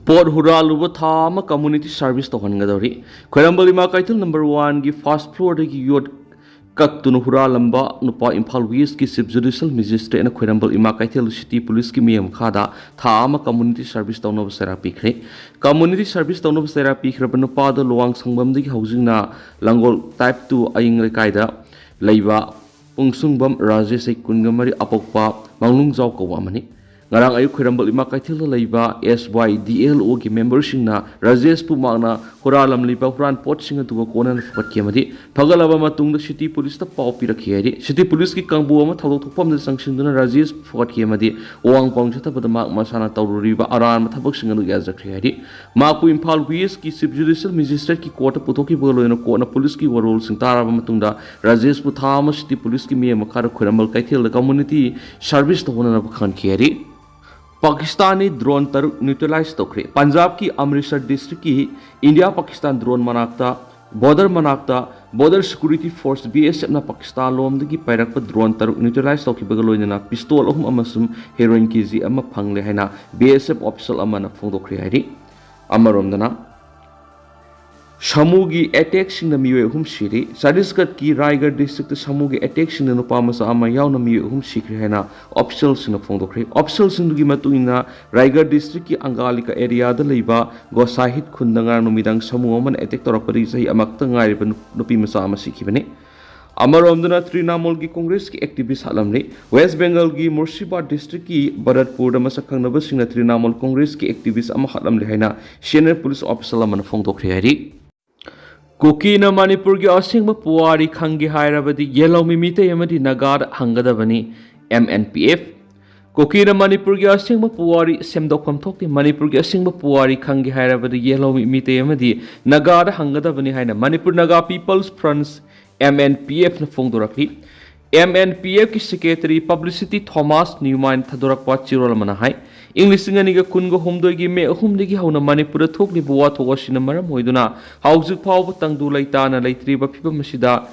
Port Huraluba Thama Community Service to Hangadori. Querambali Kaitel number 1 give fast floor the youth Kaktun Huralamba, Nupa Impal West ki Subjudicial Magistrate and Querambal Imakaitel City Police Kimiam Kada, Thama Community Service Town of Serapi. Community Service Town of Serapi, Rabanupa, the Luang Sangbam the housing na Langol type 2 Aying Rekaida, Laiva, Ungsungbam Rajes Kungamari Apokpa, Manglung Zauko Wamani. Ngarang ayu khirambal ima kaithil leiba SYDLO ki membership na Rajesh Pumana Huralam liba Huran pot singa tuwa konan fukat kemadi phagalaba matungda city police ta pau pirakhi hari city police ki kangbu ama thodok thokpam de sangsinduna Rajesh fukat kemadi owang pong chata badama masana tawruriba aran ma thabak singa ya zakri hari mapu Imphal West ki subjudicial magistrate ki court putoki boloina ko na police ki warol sing taraba matungda Rajesh pu thama city police ki me makar khirambal kaithil community service to hona bakhan ki hari Pakistani drone taruk neutralize tokre Punjab ki Amritsar district ki India Pakistan drone manakta border security force BSF na Pakistan lom dagi pairak pa drone taruk neutralize toki bagaloina na pistol ahum amasum heroin kg ama phangle haina BSF official ama na phongdokre hairi amarom dana Shamugi attack sing na miwe hum siri Chhattisgarh ki Raigad district Shamugi attack sing na nupa masa ama yaw na miwe hum sikri haina official sing na phongdokre official sing dugi matungina Raigad district ki Angalika area da leiba Gosahit khundangar numidang samu aman attack torakpari sahi amakta ngai ban nupi masa ama sikhibane Amaromdana Trinamool ki Congress ki activist halamne West Bengal ki Murshidabad district ki Bharatpur da masakang na basing na Trinamool Congress ki activist ama halamle haina senior police officer ama na phongdokre hari Kuki na Manipur ki asing puwari khangi hairabadi yellow Meetei-Naga hangadabani MNPF Kuki na Manipur ki asing puwari semdokam thokti Manipur ki asing puwari khangi hairabadi yellow Meetei-Naga hangadabani haina Manipur Naga People's Front MNPF na phongdorakli MNPF ki secretary publicity Thomas Newman thadorakpa chirol mana hai English nganiga kungo homdoi me humdigi hauna Manipur thokli buwa thogashina maram hoiduna haujik phawba tangdu laitana laitriba phibam masida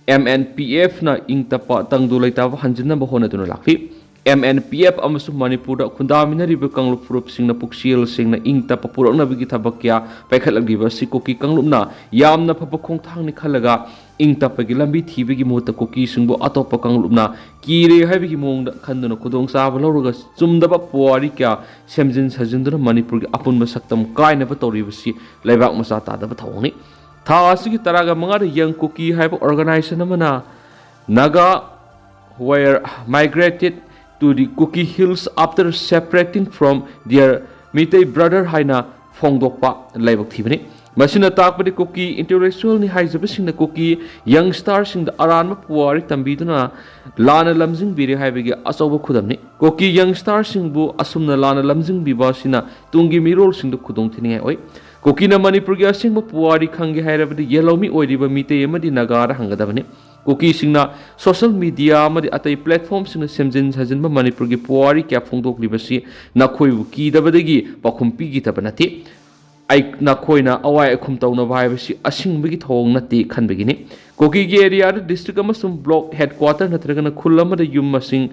MNPF na ingtapa tangdu laitaba hanjinna ba honaduna lakli MNPF amasung Manipur da khundaminariba kanglup furup singna puksiel singna ingtapa purakna bigi thabakya paikhatlagiba sikoki kanglupna yamna phapa khongthang ni khalaga ingtapa gi lambi thibigi muta koki singbo atopa kanglupna kire haibigi mongda khanduna khudong saba lawraga chumdaba puari kya semjin sajinduna Manipur gi apunba saktam kaina ba toribasi leibak masa tada ba thawni tha asigi taraga mangara young koki haiba organization amana Naga were migrated to the Kuki Hills after separating from their Meetei brother haina phongdokpa laibak thibani masina takpadi Kuki intellectual ni haijabasing na Kuki youngsters sing da aranma puari tambiduna lana lamjing biri haibagi asoba khudamni Kuki youngsters sing bu asumna lana lamjing biba sina tungi mirol sing da khudong thini oi Kuki na Manipur gi asing puari khangi hairabadi yellow mi oiriba Meetei-Naga hangadabani Kuki singna social media amadi atai platform singna semjin sajinba Manipur gi puari kya phongdoklibasi nakhoibu kidabadagi pakhumpi gi tabanati ai nakhoina awai akhum tawna bhaibasi asingbagi thong nati khanbagini Kuki gi area district amasum block headquarter natragana khul amada yum masing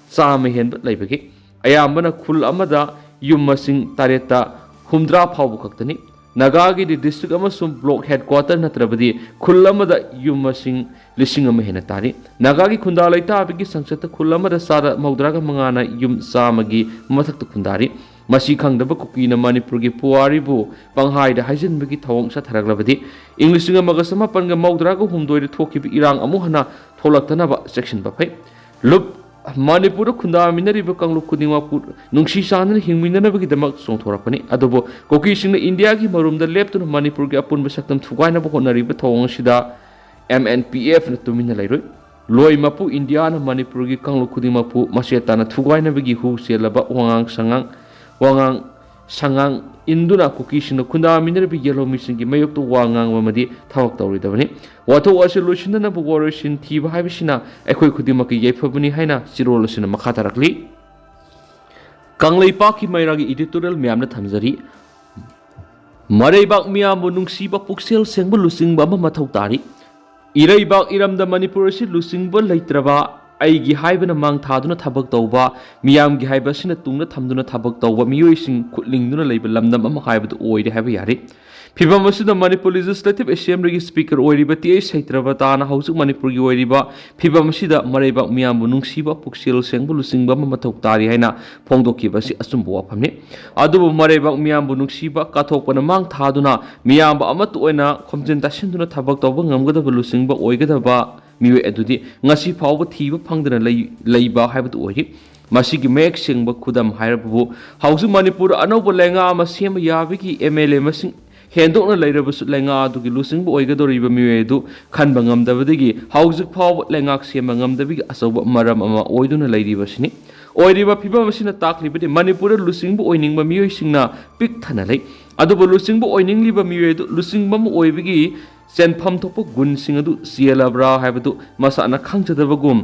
chama henba laibagi ayambana khul amada yum masing tareta humdra phawbu khaktani Naga ki district amasum block headquarter natrabadi khullamada yumasing lising ama hena tari Naga ki khunda laita abigi sangsata khullamada sara maudraga mangana yum samagi mathakta khundari masi khangdaba Kuki na Manipur gi puari bu panghai da hajin bagi thawang sa tharaglabadi English nga magasama panga maudraga humdoi thoki bi irang amu hana tholaktana ba section ba phai lup Manipur khunda minariba kanglup khudingwa nungsi sana hingminana bagi damak songthorakpani adobo Kuki singna India gi marumda leptuna Manipur gi apunba saktam thugaina ba honariba thawang sida MNPF na tumina lairoi loi mapu India na Manipur gi kanglup khudingma pu masiata na thugaina bagi hu selaba wangang sangang induna Kuki singna khunda minariba yellow missing gi mayok to wangang wamadi thawak tawridabani wato wase loshina na bugoro shin thiba haibisina ekhoi khudima ki yephobani haina chirol sina makha tarakli kanglaipa ki mairagi editorial myamna thamjari mareibak miyam nungsiba puksel sengbu lusingba ma mathau tari ireibak iramda Manipur si lusingba leitraba ꯑꯩꯒꯤ ꯍꯥꯏꯕꯅ ꯃꯥꯡ ꯊꯥꯗꯨꯅ ꯊꯕꯛ ꯇꯧꯕ ꯃꯤꯌꯥꯝꯒꯤ ꯍꯥꯏꯕ ꯑꯁꯤꯅ ꯇꯨꯡꯗ ꯊꯝꯗꯨꯅ ꯊꯕꯛ ꯇꯧꯕ ꯃꯤꯑꯣꯏꯁꯤꯡ ꯈꯨꯠꯂꯤꯡꯗꯨꯅ ꯂꯩꯕ ꯂꯝꯗꯝ ꯑꯃ ꯍꯥꯏꯕꯗꯨ ꯑꯣꯏꯔꯦ ꯍꯥꯏꯕ ꯌꯥꯔꯤ ꯐꯤꯕꯝ ꯑꯁꯤꯗ ꯃꯅꯤꯄꯨꯔ ꯂꯦꯖꯤꯁꯂꯦꯇꯤꯚ ꯑꯦꯁꯦꯝꯕ꯭ꯂꯤꯒꯤ ꯁ꯭ꯄꯤꯀꯔ ꯑꯣꯏꯔꯤꯕ ꯇꯤ ꯑꯩꯆ ꯁꯩꯇ꯭ꯔꯕꯇꯥꯅ ꯍꯧꯖꯤꯛ ꯃꯅꯤꯄꯨꯔꯒꯤ ꯑꯣꯏꯔꯤꯕ ꯐꯤꯕꯝ ꯑꯁꯤꯗ ꯃꯔꯩꯕꯥꯛ ꯃꯤꯌꯥꯝꯕꯨ ꯅꯨꯡꯁꯤꯕ ꯄꯨꯛꯆꯦꯜ ꯁꯦꯡꯕ ꯂꯨꯆꯤꯡꯕ ꯑꯃ ꯃꯊꯧ ꯇꯥꯔꯤ ꯍꯥꯏꯅ ꯐꯣꯡꯗꯣꯛꯈꯤꯕ ꯑꯁꯤ ꯑꯆꯨꯝꯕ ꯋꯥꯐꯝꯅꯤ ꯑꯗꯨꯕꯨ ꯃꯔꯩꯕꯥꯛ ꯃꯤꯌꯥꯝꯕꯨ ꯅꯨꯡꯁꯤꯕ ꯀꯠꯊꯣꯛꯄꯅ ꯃꯥꯡ ꯊꯥꯗꯨꯅ ꯃꯤꯌꯥꯝꯕ ꯑꯃꯠꯇ ꯑꯣꯏꯅ ꯈꯣꯝꯖꯤꯟ ꯇꯥꯁꯤꯟꯗꯨꯅ ꯊꯕꯛ ꯇꯧꯕ ꯉꯝꯒꯗꯕ ꯂꯨꯆꯤꯡꯕ ꯑꯣꯏꯒꯗꯕ ꯃꯤꯑꯣꯏ ꯑꯗꯨꯗꯤ ꯉꯁꯤ ꯐꯥꯎꯕ ꯊꯤꯕ ꯐꯪꯗꯅ ꯂꯩꯕ ꯍꯥꯏꯕꯗꯨ ꯑꯣꯏꯔꯤ ꯃꯁꯤꯒꯤ ꯃꯌꯦꯛ ꯁꯦꯡꯕ ꯈꯨꯗꯝ ꯍꯥꯏꯔꯕꯕꯨ ꯍꯧꯖꯤꯛ ꯃꯅꯤꯄꯨꯔ ꯑꯅꯧꯕ ꯂꯩꯉꯥꯛ ꯑꯃ ꯁꯦꯝꯕ ꯌꯥꯕꯒꯤ MLA ꯃꯁꯤꯡ ꯍꯦꯟꯗꯣꯛꯅ ꯂꯩꯔꯕꯁꯨ ꯂꯩꯉꯥꯛ ꯑꯗꯨꯒꯤ ꯂꯨꯆꯤꯡꯕ ꯑꯣꯏꯒꯗꯧꯔꯤꯕ ꯃꯤꯑꯣꯏ ꯑꯗꯨ ꯈꯟꯕ ꯉꯝꯗꯕꯗꯒꯤ ꯍꯧꯖꯤꯛ ꯐꯥꯎꯕ ꯂꯩꯉꯥꯛ ꯁꯦꯝꯕ ꯉꯝꯗꯕꯒꯤ ꯑꯆꯧꯕ ꯃꯔꯝ ꯑꯃ ꯑꯣꯏꯗꯨꯅ ꯂꯩꯔꯤꯕꯁꯤꯅꯤ ꯑꯣꯏꯔꯤꯕ ꯐꯤꯕꯝ ꯑꯁꯤꯅ ꯇꯥꯛꯂꯤꯕꯗꯤ ꯃꯅꯤꯄꯨꯔꯗ ꯂꯨꯆꯤꯡꯕ ꯑꯣꯏꯅꯤꯡꯕ ꯃꯤꯑꯣꯏꯁꯤꯡꯅ ꯄꯤꯛ ꯊꯟꯅ ꯂꯩ ꯑꯗꯨꯕꯨ ꯂꯨꯆꯤꯡꯕ ꯑꯣꯏꯅꯤꯡꯂꯤꯕ ꯃꯤꯑꯣꯏ ꯑꯗꯨ ꯂꯨꯆꯤꯡꯕ ꯑꯃ ꯑꯣꯏꯕꯒꯤ ꯆꯦꯟꯐꯝ ꯊꯣꯛꯄ ꯒꯨꯟꯁꯤꯡ ꯑꯗꯨ ꯆꯦꯜꯂꯕ꯭ꯔꯥ ꯍꯥꯏꯕꯗꯨ ꯃꯁꯥꯅ ꯈꯪꯖꯗꯕꯒꯨꯝ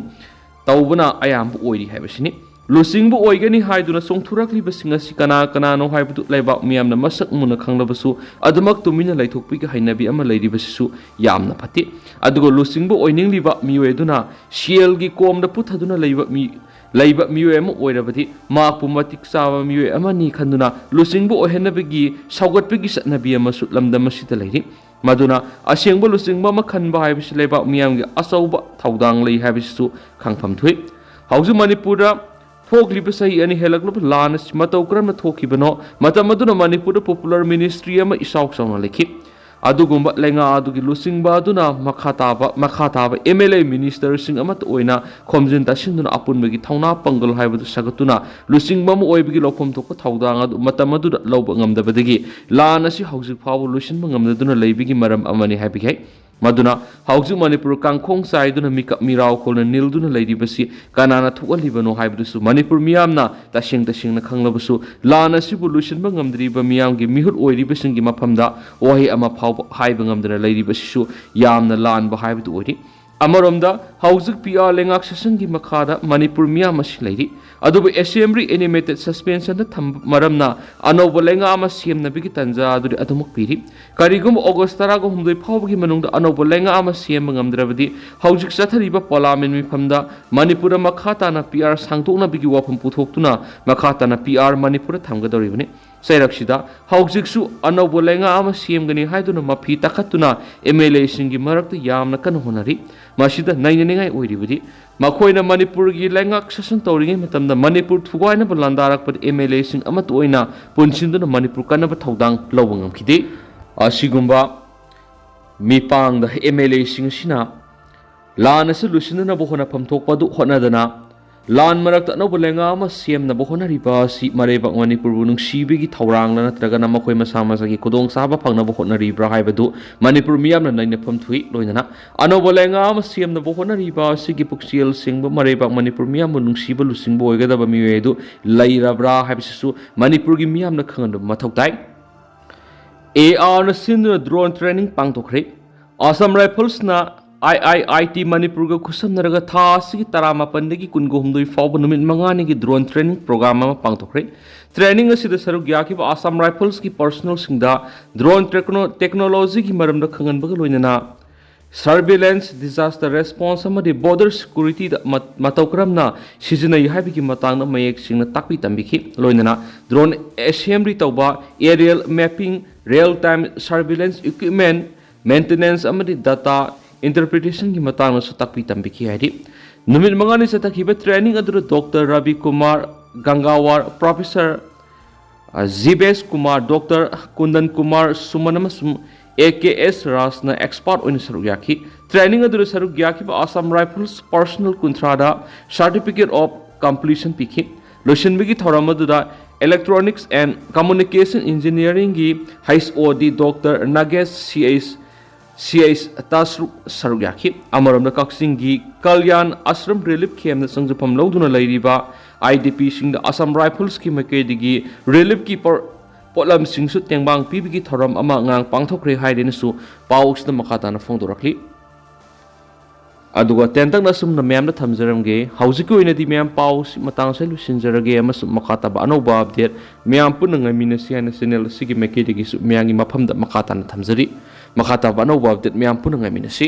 ꯇꯧꯕꯅ ꯑꯌꯥꯝꯕ ꯑꯣꯏꯔꯤ ꯍꯥꯏꯕꯁꯤꯅꯤ ꯂꯨꯆꯤꯡꯕ ꯑꯣꯏꯒꯅꯤ ꯍꯥꯏꯗꯨꯅ ꯆꯣꯡꯊꯣꯔꯛꯂꯤꯕꯁꯤꯡ ꯑꯁꯤ ꯀꯅꯥ ꯀꯅꯥꯅꯣ ꯍꯥꯏꯕꯗꯨ ꯂꯩꯕꯥꯛ ꯃꯤꯌꯥꯝꯅ ꯃꯁꯛ ꯃꯨꯟꯅ ꯈꯪꯂꯕꯁꯨ ꯑꯗꯨꯃꯛ ꯇꯨꯃꯤꯟꯅ ꯂꯩꯊꯣꯛꯄꯒꯤ ꯍꯩꯅꯕꯤ ꯑꯃ ꯂꯩꯔꯤꯕꯁꯤꯁꯨ ꯌꯥꯝꯅ ꯐꯠꯇꯦ ꯑꯗꯨꯒ ꯂꯨꯆꯤꯡꯕ ꯑꯣꯏꯅꯤꯡꯂꯤꯕ ꯃꯤꯑꯣꯏ ꯑꯗꯨꯅ ꯁꯦꯜꯒꯤ ꯀꯣꯝꯗ ꯄꯨꯊꯗꯨꯅ ꯂꯩꯕ ꯃꯤꯑꯣꯏ ꯑꯃ ꯑꯣꯏꯔꯕꯗꯤ ꯃꯍꯥꯛꯄꯨ ꯃꯇꯤꯛ ꯆꯥꯕ ꯃꯤꯑꯣꯏ ꯑꯃꯅꯤ ꯈꯟꯗꯨꯅ ꯂꯨꯆꯤꯡꯕ ꯑꯣꯏꯍꯟꯅꯕꯒꯤ ꯁꯧꯒꯠꯄꯒꯤ ꯆꯠꯅꯕꯤ ꯑꯃꯁꯨ ꯂꯝꯗꯝ ꯑꯁꯤꯗ ꯂꯩꯔꯤ ꯃꯗꯨꯅ ꯑꯁꯦꯡꯕ ꯂꯨꯆꯤꯡꯕ ꯑꯃ ꯈꯟꯕ ꯍꯥꯏꯕꯁꯤ ꯂꯩꯕꯥꯛ ꯃꯤꯌꯥꯝꯒꯤ ꯑꯆꯧꯕ ꯊꯧꯗꯥꯡ ꯂꯩ ꯍꯥꯏꯕꯁꯤꯁꯨ ꯈꯪꯐꯝ ꯊꯣꯛꯏ ꯍꯧꯖꯤꯛ ꯃꯅꯤꯄꯨꯔꯗ ꯊꯣꯛꯂꯤꯕ ꯆꯍꯤ 2 ꯍꯦꯜꯂꯛꯂꯕ ꯂꯥꯟ ꯑꯁꯤ ꯃꯇꯧ ꯀꯔꯝꯅ ꯊꯣꯛꯈꯤꯕꯅꯣ ꯃꯇꯝ ꯑꯗꯨꯅ ꯃꯅꯤꯄꯨꯔꯗ ꯄꯣꯄꯨꯂꯔ ꯃꯤꯅꯤꯁꯇ꯭ꯔꯤ ꯑꯃ ꯏꯆꯥꯎ ꯆꯥꯎꯅ ꯂꯩꯈꯤ ꯑꯗꯨꯒꯨꯝꯕ ꯂꯩꯉꯥꯛ ꯑꯗꯨꯒꯤ ꯂꯨꯆꯤꯡꯕ ꯑꯗꯨꯅ ꯃꯈꯥ ꯇꯥꯕ MLA ꯃꯤꯅꯤꯁꯇꯔꯁꯤꯡ ꯑꯃꯠꯇ ꯑꯣꯏꯅ ꯈꯣꯝꯖꯤꯟ ꯇꯥꯁꯤꯟꯗꯨꯅ ꯑꯄꯨꯟꯕꯒꯤ ꯊꯧꯅꯥ ꯄꯥꯡꯒꯜ ꯍꯥꯏꯕꯗꯨ ꯁꯥꯒꯠꯇꯨꯅ ꯂꯨꯆꯤꯡꯕ ꯑꯃ ꯑꯣꯏꯕꯒꯤ ꯂꯧꯐꯝ ꯊꯣꯛꯄ ꯊꯧꯗꯥꯡ ꯑꯗꯨ ꯃꯇꯝ ꯑꯗꯨꯗ ꯂꯧꯕ ꯉꯝꯗꯕꯗꯒꯤ ꯂꯥꯟ ꯑꯁꯤ ꯍꯧꯖꯤꯛ ꯐꯥꯎꯕ ꯂꯣꯏꯁꯤꯟꯕ ꯉꯝꯅꯗꯨꯅ ꯂꯩꯕꯒꯤ ꯃꯔꯝ ꯑꯃꯅꯤ ꯍꯥꯏꯕ ꯌꯥꯏ ꯃꯗꯨꯅ ꯍꯧꯖꯤꯛ ꯃꯅꯤꯄꯨꯔ ꯀꯥꯡꯈꯣꯡ ꯆꯥꯏꯗꯨꯅ ꯃꯤꯀꯞ ꯃꯤꯔꯥꯎ ꯈꯣꯜꯅ ꯅꯤꯜꯗꯨꯅ ꯂꯩꯔꯤꯕꯁꯤ ꯀꯅꯥꯅ ꯊꯣꯛꯍꯜꯂꯤꯕꯅꯣ ꯍꯥꯏꯕꯗꯨꯁꯨ ꯃꯅꯤꯄꯨꯔ ꯃꯤꯌꯥꯝꯅ ꯇꯁꯦꯡꯅ ꯈꯪꯂꯕꯁꯨ ꯂꯥꯟ ꯑꯁꯤꯕꯨ ꯂꯣꯏꯁꯤꯟꯕ ꯉꯝꯗ꯭ꯔꯤꯕ ꯃꯤꯌꯥꯝꯒꯤ ꯃꯤꯍꯨꯠ ꯑꯣꯏꯔꯤꯕꯁꯤꯡꯒꯤ ꯃꯐꯝꯗ ꯋꯥꯍꯩ ꯑꯃ ꯐꯥꯎꯕ ꯍꯥꯏꯕ ꯉꯝꯗꯅ ꯂꯩꯔꯤꯕꯁꯤꯁꯨ ꯌꯥꯝꯅ ꯂꯥꯟꯕ ꯍꯥꯏꯕꯗꯨ ꯑꯣꯏꯔꯤ ꯑꯃꯔꯣꯝꯗ ꯍꯧꯖꯤꯛ PR ꯂꯩꯉꯥꯛ ꯁꯦꯁꯟꯒꯤ ꯃꯈꯥꯗ ꯃꯅꯤꯄꯨꯔ ꯃꯤꯌꯥꯝ ꯑꯁꯤ ꯂꯩꯔꯤ ꯑꯗꯨꯕꯨ ꯑꯦꯁꯦꯝꯕ꯭ꯂꯤ ꯑꯦꯅꯤꯃꯦꯇꯦꯗ ꯁꯁꯄꯦꯟꯁꯟꯗ ꯊꯝꯕ ꯃꯔꯝꯅ ꯑꯅꯧꯕ ꯂꯩꯉꯥꯛ ꯑꯃ ꯁꯦꯝꯅꯕꯒꯤ ꯇꯥꯟꯖꯥ ꯑꯗꯨꯗꯤ ꯑꯗꯨꯃꯛ ꯄꯤꯔꯤ ꯀꯔꯤꯒꯨꯝꯕ ꯑꯣꯒꯁꯠ 19 ꯐꯥꯎꯕꯒꯤ ꯃꯅꯨꯡꯗ ꯑꯅꯧꯕ ꯂꯩꯉꯥꯛ ꯑꯃ ꯁꯦꯝꯕ ꯉꯝꯗ꯭ꯔꯕꯗꯤ ꯍꯧꯖꯤꯛ ꯆꯠꯊꯔꯤꯕ ꯄꯥꯔꯂꯤꯌꯥꯃꯦꯟꯠ ꯃꯤꯐꯝꯗ ꯃꯅꯤꯄꯨꯔꯗ ꯃꯈꯥ ꯇꯥꯅ PR ꯁꯥꯡꯗꯣꯛꯅꯕꯒꯤ ꯋꯥꯐꯝ ꯄꯨꯊꯣꯛꯇꯨꯅ ꯃꯈꯥ ꯇꯥꯅ PR ꯃꯅꯤꯄꯨꯔꯗ ꯊꯝꯒꯗꯧꯔꯤꯕꯅꯤ ꯆꯩꯔꯛꯁꯤꯗ ꯍꯧꯖꯤꯛꯁꯨ ꯑꯅꯧꯕ ꯂꯩꯉꯥꯛ ꯑꯃ ꯁꯦꯝꯒꯅꯤ ꯍꯥꯏꯗꯨꯅ ꯃꯐꯤ ꯇꯥꯈꯠꯇꯨꯅ MLAꯁꯤꯡꯒꯤ ꯃꯔꯛꯇ ꯌꯥꯝꯅ ꯀꯟꯅ ꯍꯣꯠꯅꯔꯤ ꯃꯁꯤꯗ ꯅꯩꯅꯅꯤꯡꯉꯥꯏ ꯑꯣꯏꯔꯤꯕꯗꯤ ꯃꯈꯣꯏꯅ ꯃꯅꯤꯄꯨꯔꯒꯤ ꯂꯩꯉꯥꯛ ꯁꯥꯁꯟ ꯇꯧꯔꯤꯉꯩ ꯃꯇꯝꯗ ꯃꯅꯤꯄꯨꯔ ꯊꯨꯒꯥꯏꯅꯕ ꯂꯥꯟꯗꯥꯔꯛꯄꯗ MLAꯁꯤꯡ ꯑꯃꯠꯇ ꯑꯣꯏꯅ ꯄꯨꯟꯁꯤꯟꯗꯨꯅ ꯃꯅꯤꯄꯨꯔ ꯀꯟꯅꯕ ꯊꯧꯗꯥꯡ ꯂꯧꯕ ꯉꯝꯈꯤꯗꯦ ꯑꯁꯤꯒꯨꯝꯕ ꯃꯤꯄꯥꯡꯗ MLAꯁꯤꯡ ꯑꯁꯤꯅ ꯂꯥꯟ ꯑꯁꯤ ꯂꯣꯏꯁꯤꯟꯅꯕ ꯍꯣꯠꯅꯐꯝ ꯊꯣꯛꯄ ꯑꯗꯨ ꯍꯣꯠꯅꯗꯅ ꯂꯥꯟ ꯃꯔꯛꯇ ꯑꯅꯧꯕ ꯂꯩꯉꯥꯛ ꯑꯃ ꯁꯦꯝꯅꯕ ꯍꯣꯠꯅꯔꯤꯕ ꯑꯁꯤ ꯃꯔꯩꯕꯥꯛ ꯃꯅꯤꯄꯨꯔꯕꯨ ꯅꯨꯡꯁꯤꯕꯒꯤ ꯊꯧꯔꯥꯡꯂ ꯅꯠꯇ꯭ꯔꯒꯅ ꯃꯈꯣꯏ ꯃꯁꯥ ꯃꯁꯥꯒꯤ ꯈꯨꯗꯣꯡꯆꯥꯕ ꯐꯪꯅꯕ ꯍꯣꯠꯅꯔꯤꯕ꯭ꯔꯥ ꯍꯥꯏꯕꯗꯨ ꯃꯅꯤꯄꯨꯔ ꯃꯤꯌꯥꯝꯅ ꯅꯩꯅꯐꯝ ꯊꯣꯛꯏ ꯂꯣꯏꯅꯅ ꯑꯅꯧꯕ ꯂꯩꯉꯥꯛ ꯑꯃ ꯁꯦꯝꯅꯕ ꯍꯣꯠꯅꯔꯤꯕ ꯑꯁꯤꯒꯤ ꯄꯨꯛꯆꯦꯜ ꯁꯦꯡꯕ ꯃꯔꯩꯕꯥꯛ ꯃꯅꯤꯄꯨꯔ ꯃꯤꯌꯥꯝꯕꯨ ꯅꯨꯡꯁꯤꯕ ꯂꯨꯆꯤꯡꯕ ꯑꯣꯏꯒꯗꯕ ꯃꯤꯑꯣꯏ ꯑꯗꯨ ꯂꯩꯔꯕ꯭ꯔꯥ ꯍꯥꯏꯕꯁꯤꯁꯨ ꯃꯅꯤꯄꯨꯔꯒꯤ ꯃꯤꯌꯥꯝꯅ ꯈꯪꯍꯟꯕ ꯃꯊꯧ ꯇꯥꯏ ARꯅ ꯁꯤꯟꯗꯨꯅ ꯗ꯭ꯔꯣꯟ ꯇ꯭ꯔꯦꯅꯤꯡ ꯄꯥꯡꯊꯣꯛꯈ꯭ꯔꯦ ꯑꯁꯥꯝ ꯔꯥꯏꯐꯜꯁꯅ IIIT ꯃꯅꯤꯄꯨꯔꯒ ꯈꯨꯠꯁꯝꯅꯔꯒ ꯊꯥ ꯑꯁꯤꯒꯤ 19 ꯀꯨꯟꯒꯍꯨꯝꯗꯣꯏ ꯐꯥꯎꯕ ꯅꯨꯃꯤꯠ 5ꯅꯤꯒꯤ ꯗ꯭ꯔꯣꯟ ꯇ꯭ꯔꯦꯅꯤꯡ ꯄ꯭ꯔꯣꯒ꯭ꯔꯥꯝ ꯑꯃ ꯄꯥꯡꯊꯣꯛꯈ꯭ꯔꯦ ꯇ꯭ꯔꯦꯅꯤꯡ ꯑꯁꯤꯗ ꯁꯔꯨꯛ ꯌꯥꯈꯤꯕ ꯑꯁꯥꯝ ꯔꯥꯏꯐꯜꯁꯀꯤ ꯄꯔꯁꯣꯅꯦꯜꯁꯤꯡꯗ ꯗ꯭ꯔꯣꯟ ꯇꯦꯛꯅꯣꯂꯣꯖꯤꯒꯤ ꯃꯔꯝꯗ ꯈꯪꯍꯟꯕꯒ ꯂꯣꯏꯅꯅ ꯁꯔꯚꯤꯂꯦꯟꯁ ꯗꯤꯖꯥꯁꯇꯔ ꯔꯦꯁꯄꯣꯟꯁ ꯑꯃꯗꯤ ꯕꯣꯔꯗꯔ ꯁꯦꯀꯨꯔꯤꯇꯤꯗ ꯃꯇꯧ ꯀꯔꯝꯅ ꯁꯤꯖꯤꯟꯅꯩ ꯍꯥꯏꯕꯒꯤ ꯃꯇꯥꯡꯗ ꯃꯌꯦꯛ ꯁꯦꯡꯅ ꯇꯥꯛꯄꯤ ꯇꯝꯕꯤꯈꯤ ꯂꯣꯏꯅꯅ ꯗ꯭ꯔꯣꯟ ꯑꯦꯁꯦꯝꯕ꯭ꯂꯤ ꯇꯧꯕ aerial mapping real time surveillance equipment maintenance ꯑꯃꯗꯤ ꯗꯥꯇꯥ ꯏꯟꯇꯔꯄ꯭ꯔꯤꯇꯦꯁꯟꯒꯤ ꯃꯇꯥꯡꯗꯁꯨ ꯇꯥꯛꯄꯤ ꯇꯝꯕꯤꯈꯤ ꯍꯥꯏꯗꯤ ꯅꯨꯃꯤꯠ 5ꯅꯤ ꯆꯠꯊꯈꯤꯕ ꯇ꯭ꯔꯦꯅꯤꯡ ꯑꯗꯨꯗ doctor Rabi Kumar Gangwar professor Jibesh Kumar doctor Kundan Kumar Suman ꯑꯃꯁꯨꯡ AKS ꯔꯥꯖꯅ ꯑꯦꯛꯁꯄꯥꯔꯠ ꯑꯣꯏꯅ ꯁꯔꯨꯛ ꯌꯥꯈꯤ ꯇ꯭ꯔꯦꯅꯤꯡ ꯑꯗꯨꯗ ꯁꯔꯨꯛ ꯌꯥꯈꯤꯕ ꯑꯁꯥꯝ ꯔꯥꯏꯐꯜꯁ ꯄꯔꯁꯣꯅꯦꯜ 30ꯗ ꯁꯥꯔꯇꯤꯐꯤꯀꯦꯠ ꯑꯣꯐ ꯀꯝꯄ꯭ꯂꯤꯁꯟ ꯄꯤꯈꯤ ꯂꯣꯏꯁꯤꯟꯕꯒꯤ ꯊꯧꯔꯝ ꯑꯗꯨꯗ ꯏꯂꯦꯛꯇ꯭ꯔꯣꯅꯤꯛꯁ ꯑꯦꯟड ꯀꯝꯃꯨꯅꯤꯀꯦꯁꯟ ꯏꯟꯖꯤꯅꯤꯌꯔꯤꯡꯒꯤ HOD ꯗꯣꯛꯇꯔ ꯅꯥꯒꯦꯁ CH ꯇꯥꯁꯔꯨꯛ ꯁꯔꯨꯛ ꯌꯥꯈꯤ ꯑꯃꯔꯣꯝꯗ ꯀꯛꯆꯤꯡꯒꯤ ꯀꯜꯌꯥꯟ ꯑꯁ꯭ꯔꯝ ꯔꯤꯂꯤꯐ ꯀꯦꯝꯞꯗ ꯆꯪꯖꯐꯝ ꯂꯧꯗꯨꯅ ꯂꯩꯔꯤꯕ IDPꯁꯤꯡꯗ ꯑꯁꯥꯝ ꯔꯥꯏꯐꯜꯁꯀꯤ ꯃꯥꯏꯀꯩꯗꯒꯤ ꯔꯤꯂꯤꯐꯀꯤ ꯄꯣꯠꯂꯝꯁꯤꯡꯁꯨ ꯇꯦꯡꯕꯥꯡ ꯄꯤꯕꯒꯤ ꯊꯧꯔꯝ ꯑꯃ ꯉꯔꯥꯡ ꯄꯥꯡꯊꯣꯛꯈ꯭ꯔꯦ ꯍꯥꯏꯗꯨꯅꯁꯨ ꯄꯥꯎ ꯑꯁꯤꯗ ꯃꯈꯥ ꯇꯥꯅ ꯐꯣꯡꯗꯣꯔꯛꯂꯤ ꯑꯗꯨꯒ ꯇꯦꯟꯇꯛꯅ ꯑꯁꯨꯝꯅ ꯃꯌꯥꯝꯗ ꯊꯝꯖꯔꯝꯒꯦ ꯍꯧꯖꯤꯛꯀꯤ ꯑꯣꯏꯅꯗꯤ ꯃꯌꯥꯝ ꯄꯥꯎ ꯃꯇꯥꯡ ꯑꯁꯤ ꯂꯣꯏꯁꯤꯟꯖꯔꯒꯦ ꯑꯃꯁꯨꯡ ꯃꯈꯥ ꯇꯥꯕ ꯑꯅꯧꯕ ꯑꯞꯗꯦꯠ ꯃꯌꯥꯝ ꯄꯨꯟꯅ ꯉꯥꯏꯃꯤꯟꯅꯁꯤ ꯍꯥꯏꯅ ꯆꯦꯅꯦꯜ ꯑꯁꯤꯒꯤ ꯃꯥꯏꯀꯩꯗꯒꯤꯁꯨ ꯃꯌꯥꯝꯒꯤ ꯃꯐꯝꯗ ꯃꯈꯥ ꯇꯥꯅ ꯊꯝꯖꯔꯤ ꯃꯈꯥ ꯇꯥꯕ ꯑꯅꯧꯕ ꯑꯞꯗꯦꯠ ꯃꯌꯥꯝ ꯄꯨꯟꯅ ꯉꯥꯏꯃꯤꯟꯅꯁꯤ